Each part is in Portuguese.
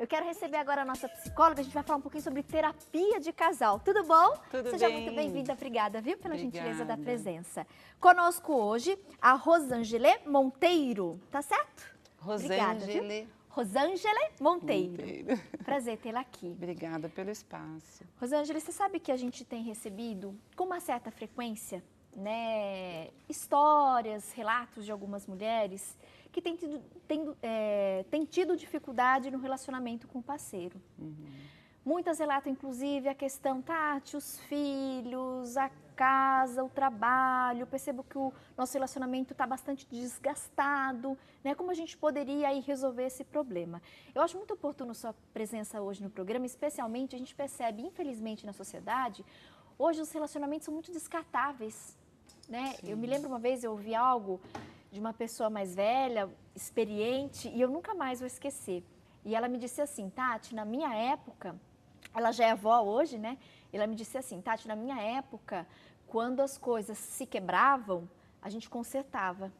Eu quero receber agora a nossa psicóloga, a gente vai falar um pouquinho sobre terapia de casal. Tudo bom? Tudo Seja bem. muito bem-vinda, obrigada, viu, pela gentileza da Obrigada. presença. Conosco hoje a Rosângela Monteiro, tá certo? Obrigada, viu? Rosângela Monteiro. Prazer tê-la aqui. Obrigada pelo espaço. Rosângela, você sabe que a gente tem recebido com uma certa frequência, né, histórias, relatos de algumas mulheres que têm tido dificuldade no relacionamento com o parceiro. Muitas relatam, inclusive, a questão, Tati, os filhos, a casa, o trabalho. Percebo que o nosso relacionamento está bastante desgastado, né? Como a gente poderia aí resolver esse problema? Eu acho muito oportuno sua presença hoje no programa, especialmente a gente percebe, infelizmente, na sociedade, hoje os relacionamentos são muito descartáveis, né? Eu me lembro uma vez, eu ouvi algo de uma pessoa mais velha, experiente, e eu nunca mais vou esquecer. E ela me disse assim, Tati, na minha época, ela já é avó hoje, né? Ela me disse assim, Tati, na minha época, quando as coisas se quebravam, a gente consertava.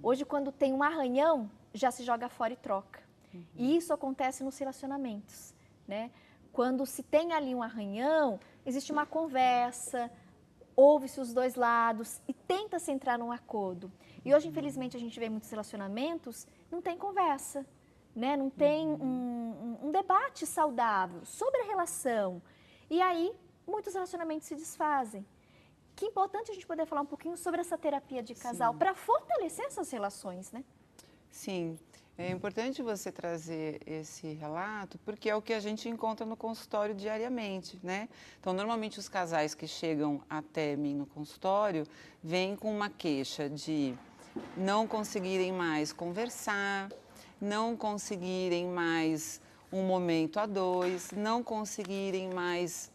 Hoje, quando tem um arranhão, já se joga fora e troca. E isso acontece nos relacionamentos, né? Quando se tem ali um arranhão, existe uma conversa, ouve-se os dois lados e tenta-se entrar num acordo. E hoje, infelizmente, a gente vê muitos relacionamentos, não tem conversa, né? Não tem um debate saudável sobre a relação. E aí, muitos relacionamentos se desfazem. Que importante a gente poder falar um pouquinho sobre essa terapia de casal para fortalecer essas relações, né? Sim, é importante você trazer esse relato, porque é o que a gente encontra no consultório diariamente, né? Então, normalmente os casais que chegam até mim no consultório vêm com uma queixa de não conseguirem mais conversar, não conseguirem mais um momento a dois, não conseguirem mais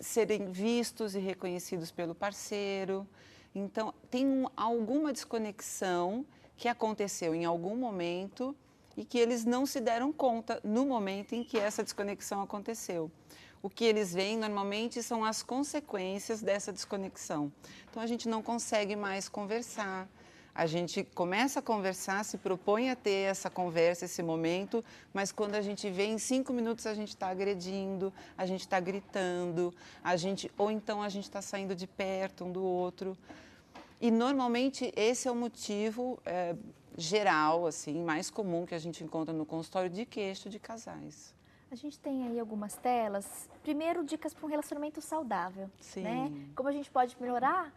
serem vistos e reconhecidos pelo parceiro. Então, tem alguma desconexão que aconteceu em algum momento e que eles não se deram conta no momento em que essa desconexão aconteceu. O que eles veem normalmente são as consequências dessa desconexão. Então, a gente não consegue mais conversar. A gente começa a conversar, se propõe a ter essa conversa, esse momento, mas quando a gente vê, em 5 minutos a gente está agredindo, a gente está gritando, ou então a gente está saindo de perto um do outro. E normalmente esse é o motivo geral, assim, mais comum que a gente encontra no consultório de queixa de casais. A gente tem aí algumas telas. Primeiro, dicas para um relacionamento saudável, né? Como a gente pode melhorar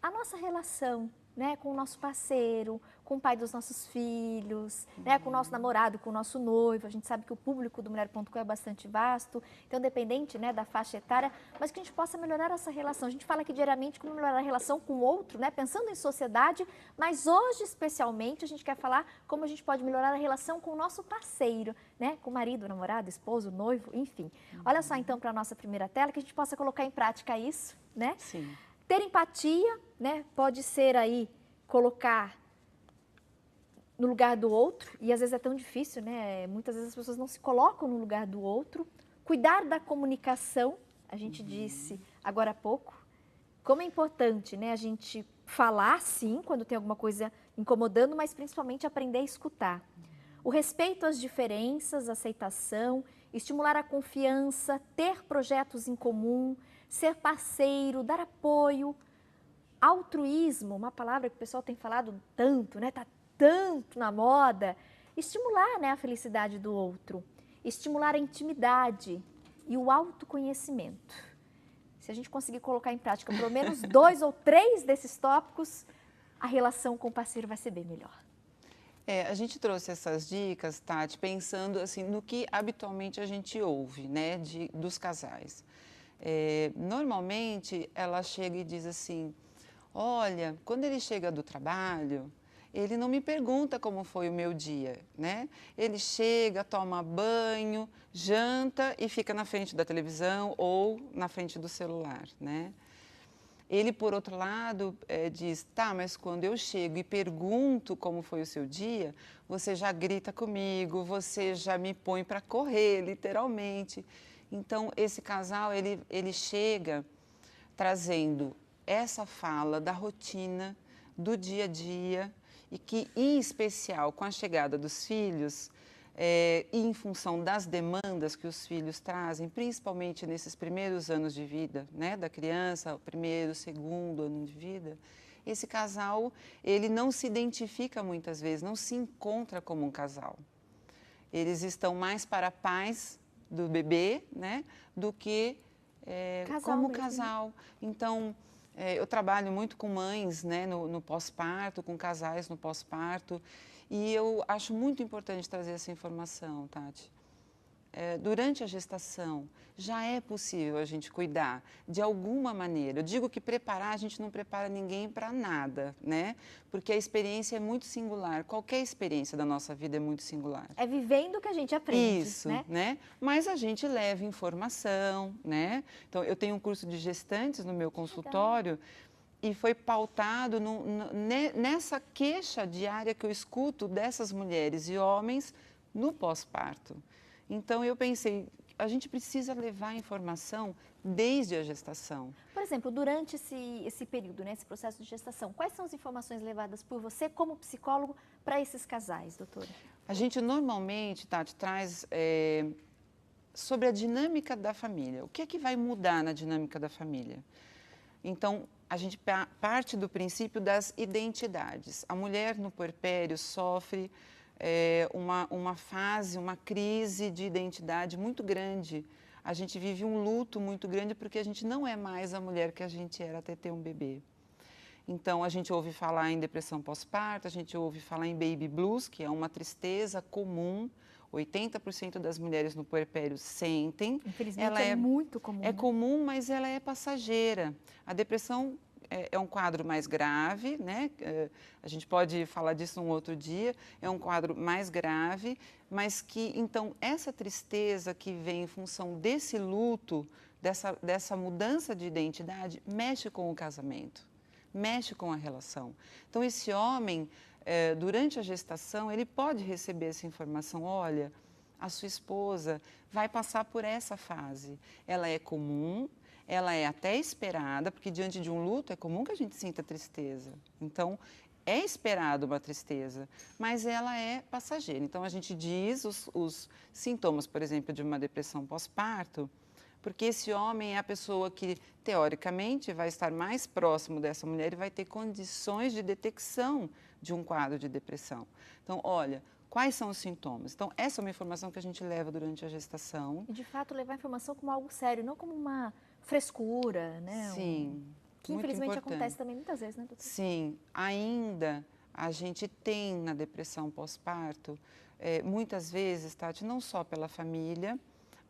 a nossa relação, né, com o nosso parceiro, com o pai dos nossos filhos, né, com o nosso namorado, com o nosso noivo. A gente sabe que o público do Mulher.com é bastante vasto, então dependente, né, da faixa etária, mas que a gente possa melhorar essa relação. A gente fala aqui diariamente como melhorar a relação com o outro, né, pensando em sociedade, mas hoje especialmente a gente quer falar como a gente pode melhorar a relação com o nosso parceiro, né, com o marido, namorado, esposo, noivo, enfim. Olha só então para a nossa primeira tela, que a gente possa colocar em prática isso, né? Sim. Ter empatia, né, pode ser aí colocar no lugar do outro, e às vezes é tão difícil, né? Muitas vezes as pessoas não se colocam no lugar do outro. Cuidar da comunicação, a gente disse agora há pouco, como é importante, né, a gente falar sim quando tem alguma coisa incomodando, mas principalmente aprender a escutar. O respeito às diferenças, a aceitação, estimular a confiança, ter projetos em comum, ser parceiro, dar apoio, altruísmo, uma palavra que o pessoal tem falado tanto, né? Tá tanto na moda. Estimular, né, a felicidade do outro, estimular a intimidade e o autoconhecimento. Se a gente conseguir colocar em prática pelo menos 2 ou 3 desses tópicos, a relação com o parceiro vai ser bem melhor. A gente trouxe essas dicas, Tati, pensando assim no que habitualmente a gente ouve, né, dos casais. Normalmente ela chega e diz assim, olha, quando ele chega do trabalho, ele não me pergunta como foi o meu dia, né? Ele chega, toma banho, janta e fica na frente da televisão ou na frente do celular, né? Ele, por outro lado, diz, tá, mas quando eu chego e pergunto como foi o seu dia, você já grita comigo, você já me põe para correr, literalmente. Então, esse casal, ele chega trazendo essa fala da rotina, do dia a dia, e que, em especial, com a chegada dos filhos, e em função das demandas que os filhos trazem, principalmente nesses primeiros anos de vida, né, da criança, o primeiro, segundo ano de vida, esse casal, ele não se identifica muitas vezes, não se encontra como um casal. Eles estão mais para pais do bebê, né, do que como mesmo, né? casal. Então, eu trabalho muito com mães, né, no pós-parto, com casais no pós-parto, e eu acho muito importante trazer essa informação, Tati. Durante a gestação, já é possível a gente cuidar de alguma maneira. Eu digo que preparar, a gente não prepara ninguém para nada, né? Porque a experiência é muito singular. Qualquer experiência da nossa vida é muito singular. É vivendo que a gente aprende, Isso, né? Mas a gente leva informação, né? Então, eu tenho um curso de gestantes no meu consultório e foi pautado nessa queixa diária que eu escuto dessas mulheres e homens no pós-parto. Então, eu pensei, a gente precisa levar informação desde a gestação. Por exemplo, durante esse período, né, esse processo de gestação, quais são as informações levadas por você como psicólogo para esses casais, doutora? A gente normalmente, Tati, traz sobre a dinâmica da família. O que é que vai mudar na dinâmica da família? Então, a gente parte do princípio das identidades. A mulher no puerpério sofre uma fase, uma crise de identidade muito grande. A gente vive um luto muito grande porque a gente não é mais a mulher que a gente era até ter um bebê. Então, a gente ouve falar em depressão pós-parto, a gente ouve falar em baby blues, que é uma tristeza comum. 80% das mulheres no puerpério sentem. Infelizmente, Ela é muito comum. É comum, mas ela é passageira. A depressão é um quadro mais grave, né? A gente pode falar disso um outro dia. É um quadro mais grave, mas que, então, essa tristeza que vem em função desse luto, dessa mudança de identidade, mexe com o casamento, mexe com a relação. Então, esse homem, durante a gestação, ele pode receber essa informação, olha, a sua esposa vai passar por essa fase. Ela é comum, ela é até esperada, porque diante de um luto é comum que a gente sinta tristeza. Então, é esperado uma tristeza, mas ela é passageira. Então, a gente diz os sintomas, por exemplo, de uma depressão pós-parto, porque esse homem é a pessoa que, teoricamente, vai estar mais próximo dessa mulher e vai ter condições de detecção de um quadro de depressão. Então, olha, quais são os sintomas? Então, essa é uma informação que a gente leva durante a gestação. E, de fato, levar a informação como algo sério, não como uma frescura, né? Sim, que muito infelizmente importante. acontece também muitas vezes, né, doutora? Sim, ainda a gente tem na depressão pós-parto, muitas vezes, Tati, não só pela família,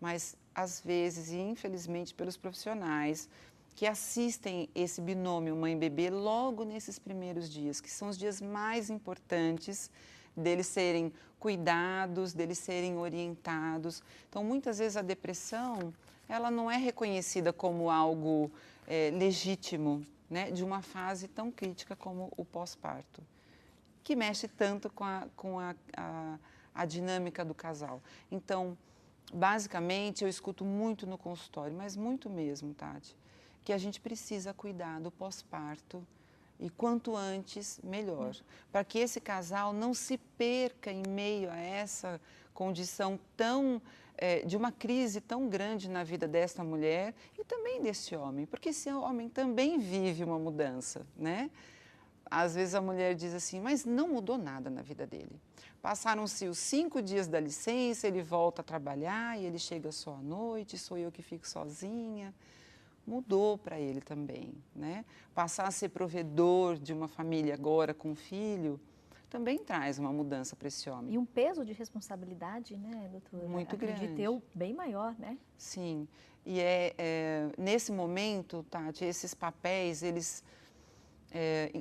mas às vezes, e infelizmente, pelos profissionais que assistem esse binômio mãe-bebê logo nesses primeiros dias, que são os dias mais importantes deles serem cuidados, deles serem orientados. Então, muitas vezes a depressão, ela não é reconhecida como algo legítimo, né, de uma fase tão crítica como o pós-parto, que mexe tanto com a dinâmica do casal. Então, basicamente, eu escuto muito no consultório, mas muito mesmo, Tati, que a gente precisa cuidar do pós-parto e quanto antes, melhor, para que esse casal não se perca em meio a essa condição tão, de uma crise tão grande na vida desta mulher e também desse homem, porque esse homem também vive uma mudança, né? Às vezes a mulher diz assim, mas não mudou nada na vida dele. Passaram-se os 5 dias da licença, ele volta a trabalhar e ele chega só à noite, sou eu que fico sozinha. Mudou para ele também, né? Passar a ser provedor de uma família agora com filho, também traz uma mudança para esse homem. E um peso de responsabilidade, né, doutora? Muito grande. Acredito eu, bem maior, né? Sim, e nesse momento, Tati, esses papéis, eles,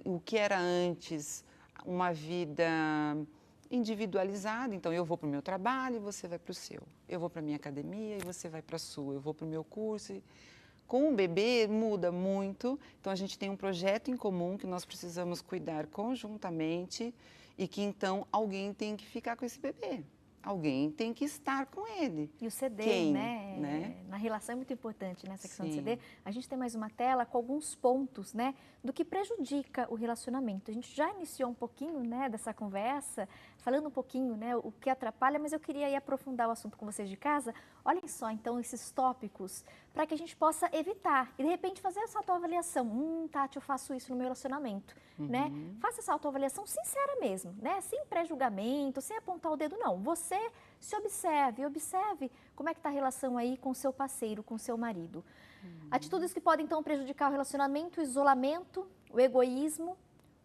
o que era antes uma vida individualizada, então eu vou para o meu trabalho e você vai para o seu, eu vou para a minha academia e você vai para a sua, eu vou para o meu curso. Com o bebê muda muito, então a gente tem um projeto em comum que nós precisamos cuidar conjuntamente e que então alguém tem que ficar com esse bebê, alguém tem que estar com ele. E o CD, Quem, né? Na relação é muito importante nessa questão do Sim. CD. A gente tem mais uma tela com alguns pontos, né, do que prejudica o relacionamento. A gente já iniciou um pouquinho, né, dessa conversa falando um pouquinho, né, o que atrapalha, mas eu queria ir aprofundar o assunto com vocês de casa. Olhem só, então, esses tópicos, para que a gente possa evitar e, de repente, fazer essa autoavaliação. Tati, eu faço isso no meu relacionamento, né? Faça essa autoavaliação sincera mesmo, né? Sem pré-julgamento, sem apontar o dedo, não. Você se observe, observe como é que está a relação aí com o seu parceiro, com o seu marido. Atitudes que podem, então, prejudicar o relacionamento: o isolamento, o egoísmo,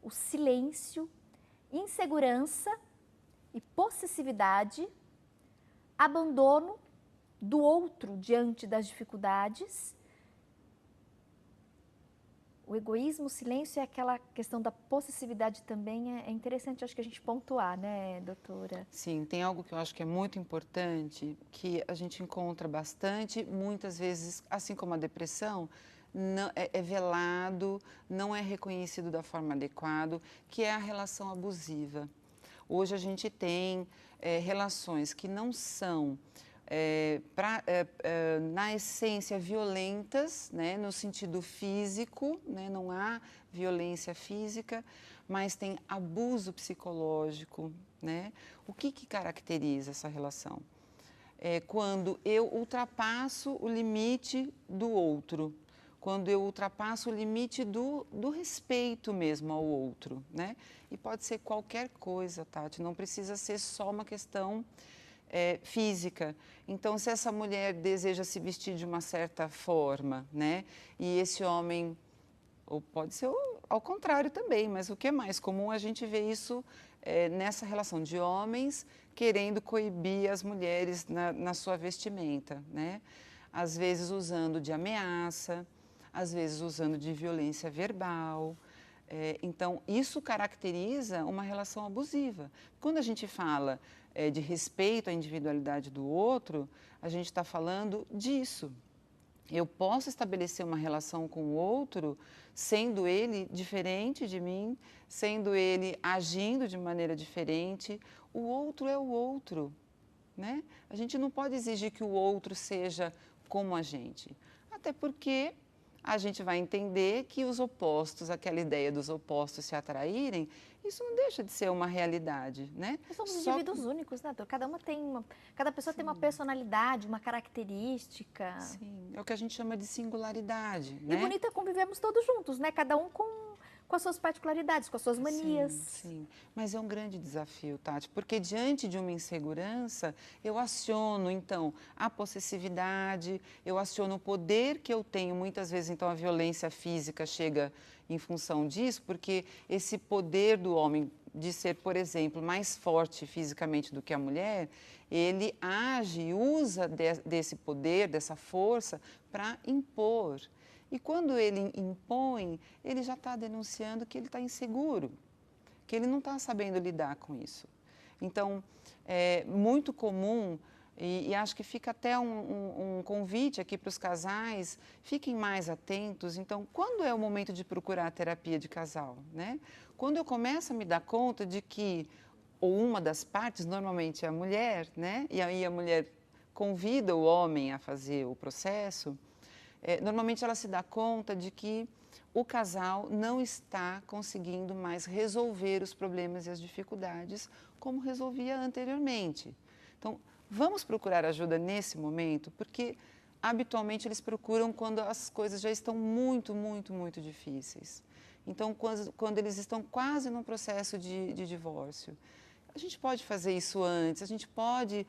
o silêncio, insegurança e possessividade, abandono do outro diante das dificuldades. O egoísmo, o silêncio e aquela questão da possessividade também é interessante, acho que a gente pontuar, né, doutora? Sim, tem algo que eu acho que é muito importante, que a gente encontra bastante, muitas vezes, assim como a depressão, não, é velado, não é reconhecido da forma adequada, que é a relação abusiva. Hoje a gente tem relações que não são, na essência, violentas, né, no sentido físico, né, não há violência física, mas tem abuso psicológico, né? O que caracteriza essa relação? É quando eu ultrapasso o limite do outro, quando eu ultrapasso o limite do respeito mesmo ao outro, né? E pode ser qualquer coisa, Tati, não precisa ser só uma questão física. Então, se essa mulher deseja se vestir de uma certa forma, né? E esse homem, ou pode ser ao contrário também, mas o que é mais comum, a gente vê isso nessa relação de homens querendo coibir as mulheres na sua vestimenta, né? Às vezes usando de ameaça, às vezes usando de violência verbal. Então, isso caracteriza uma relação abusiva. Quando a gente fala de respeito à individualidade do outro, a gente está falando disso. Eu posso estabelecer uma relação com o outro sendo ele diferente de mim, sendo ele agindo de maneira diferente. O outro é o outro, né? A gente não pode exigir que o outro seja como a gente, até porque a gente vai entender que os opostos, aquela ideia dos opostos se atraírem, isso não deixa de ser uma realidade, né? Nós somos indivíduos únicos, né, doutor? Cada pessoa tem uma personalidade, uma característica. Sim, é o que a gente chama de singularidade, E né? bonito é convivemos todos juntos, né? Cada um com as suas particularidades, com as suas manias. Sim, mas é um grande desafio, Tati, porque diante de uma insegurança, eu aciono, então, a possessividade, eu aciono o poder que eu tenho, muitas vezes, então, a violência física chega em função disso, porque esse poder do homem de ser, por exemplo, mais forte fisicamente do que a mulher, ele age, usa desse poder, dessa força, para impor. E quando ele impõe, ele já está denunciando que ele está inseguro, que ele não está sabendo lidar com isso. Então, é muito comum, e acho que fica até um convite aqui para os casais, fiquem mais atentos. Então, quando é o momento de procurar a terapia de casal, né? Quando eu começo a me dar conta de que, ou uma das partes, normalmente é a mulher, né? E aí a mulher convida o homem a fazer o processo, normalmente ela se dá conta de que o casal não está conseguindo mais resolver os problemas e as dificuldades como resolvia anteriormente. Então, vamos procurar ajuda nesse momento, porque habitualmente eles procuram quando as coisas já estão muito, muito, muito difíceis. Então, quando eles estão quase num processo de divórcio. A gente pode fazer isso antes, a gente pode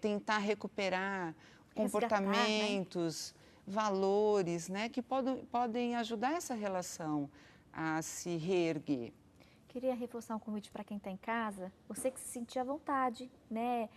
tentar recuperar comportamentos, valores, né, que podem ajudar essa relação a se reerguer. Queria reforçar um convite para quem está em casa, você que se sentir à vontade, né,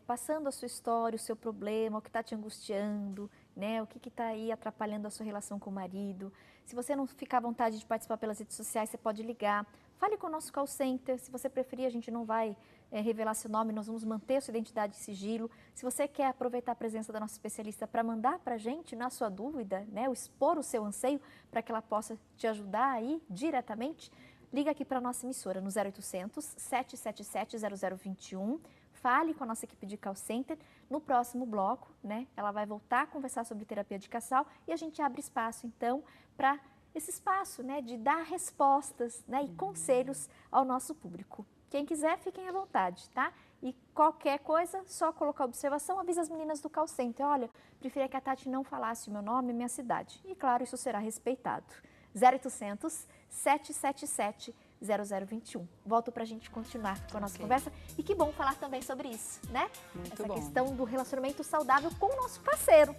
passando a sua história, o seu problema, o que está te angustiando, né, o que está aí atrapalhando a sua relação com o marido. Se você não ficar à vontade de participar pelas redes sociais, você pode ligar. Fale com o nosso call center, se você preferir, a gente não vai revelar seu nome, nós vamos manter a sua identidade e sigilo. Se você quer aproveitar a presença da nossa especialista para mandar para a gente, na sua dúvida, né, expor o seu anseio para que ela possa te ajudar aí diretamente, liga aqui para a nossa emissora no 0800 777 0021. Fale com a nossa equipe de call center. No próximo bloco, né, ela vai voltar a conversar sobre terapia de casal e a gente abre espaço, então, para esse espaço, né, de dar respostas, né, e conselhos ao nosso público. Quem quiser, fiquem à vontade, tá? E qualquer coisa, só colocar observação, avisa as meninas do call center. Olha, preferia que a Tati não falasse o meu nome e minha cidade. E claro, isso será respeitado. 0800 777 0021. Volto para a gente continuar com a nossa conversa. E que bom falar também sobre isso, né? Muito Essa bom. questão do relacionamento saudável com o nosso parceiro.